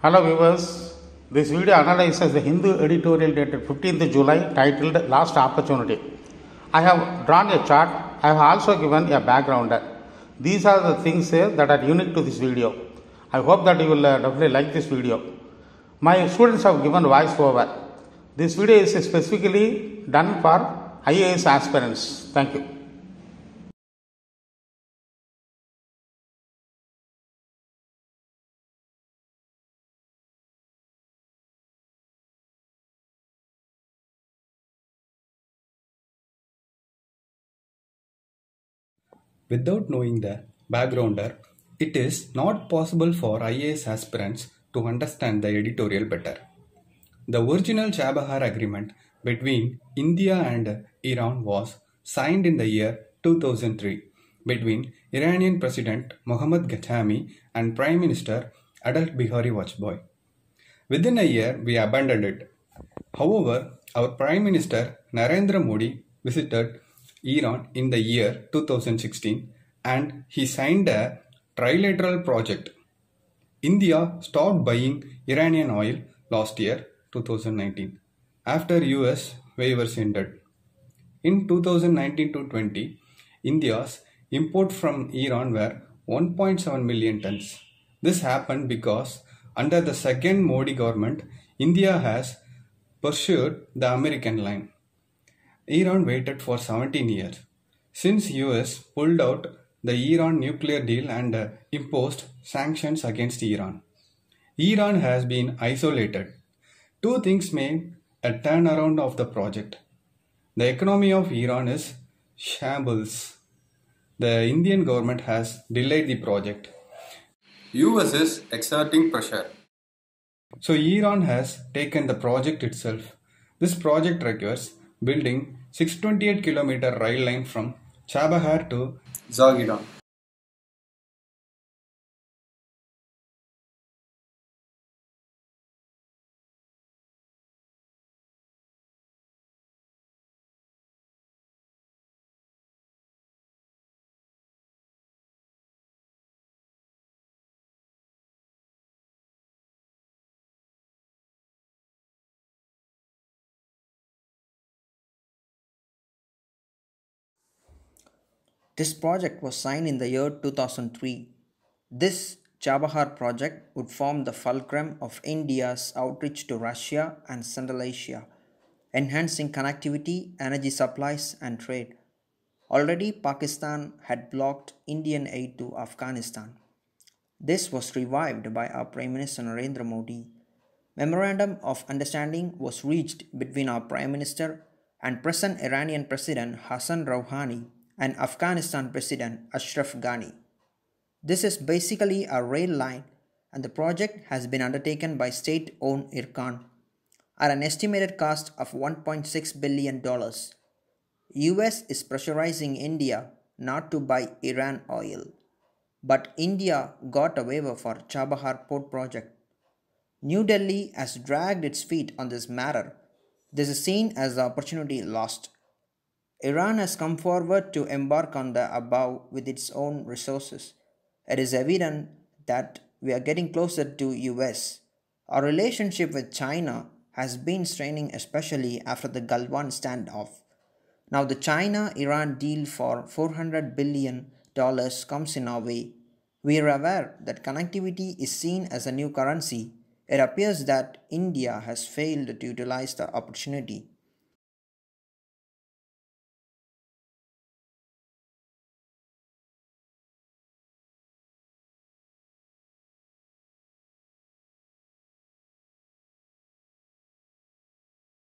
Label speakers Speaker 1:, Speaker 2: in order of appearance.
Speaker 1: Hello viewers, this video analyzes the Hindu editorial dated 15th July titled Last Opportunity. I have drawn a chart. I have also given a background. These are the things that are unique to this video. I hope that you will definitely like this video. My students have given voice over. This video is specifically done for IAS aspirants. Thank you.
Speaker 2: Without knowing the backgrounder, it is not possible for IAS aspirants to understand the editorial better. The original Chabahar Agreement between India and Iran was signed in the year 2003 between Iranian President Mohammad Ghazami and Prime Minister Atal Bihari Vajpayee. Within a year, we abandoned it. However, our Prime Minister Narendra Modi visited Iran in the year 2016 and he signed a trilateral project. India stopped buying Iranian oil last year 2019 after US waivers ended. In 2019 to 20, India's import from Iran were 1.7 million tons. This happened because under the second Modi government, India has pursued the American line. Iran waited for 17 years. Since US pulled out the Iran nuclear deal and imposed sanctions against Iran, Iran has been isolated. Two things made a turnaround of the project. The economy of Iran is shambles. The Indian government has delayed the project. US is exerting pressure. So Iran has taken the project itself. This project requires building 628-kilometer rail line from Chabahar to Zagidan.
Speaker 3: This project was signed in the year 2003. This Chabahar project would form the fulcrum of India's outreach to Russia and Central Asia, enhancing connectivity, energy supplies, and trade. Already, Pakistan had blocked Indian aid to Afghanistan. This was revived by our Prime Minister Narendra Modi. Memorandum of Understanding was reached between our Prime Minister and present Iranian President Hassan Rouhani and Afghanistan President Ashraf Ghani. This is basically a rail line and the project has been undertaken by state-owned Ircon at an estimated cost of $1.6 billion. US is pressurizing India not to buy Iran oil, but India got a waiver for Chabahar port project. New Delhi has dragged its feet on this matter. This is seen as the opportunity lost. Iran has come forward to embark on the above with its own resources. It is evident that we are getting closer to US. Our relationship with China has been straining especially after the Galwan standoff. Now the China-Iran deal for $400 billion comes in our way. We are aware that connectivity is seen as a new currency. It appears that India has failed to utilize the opportunity.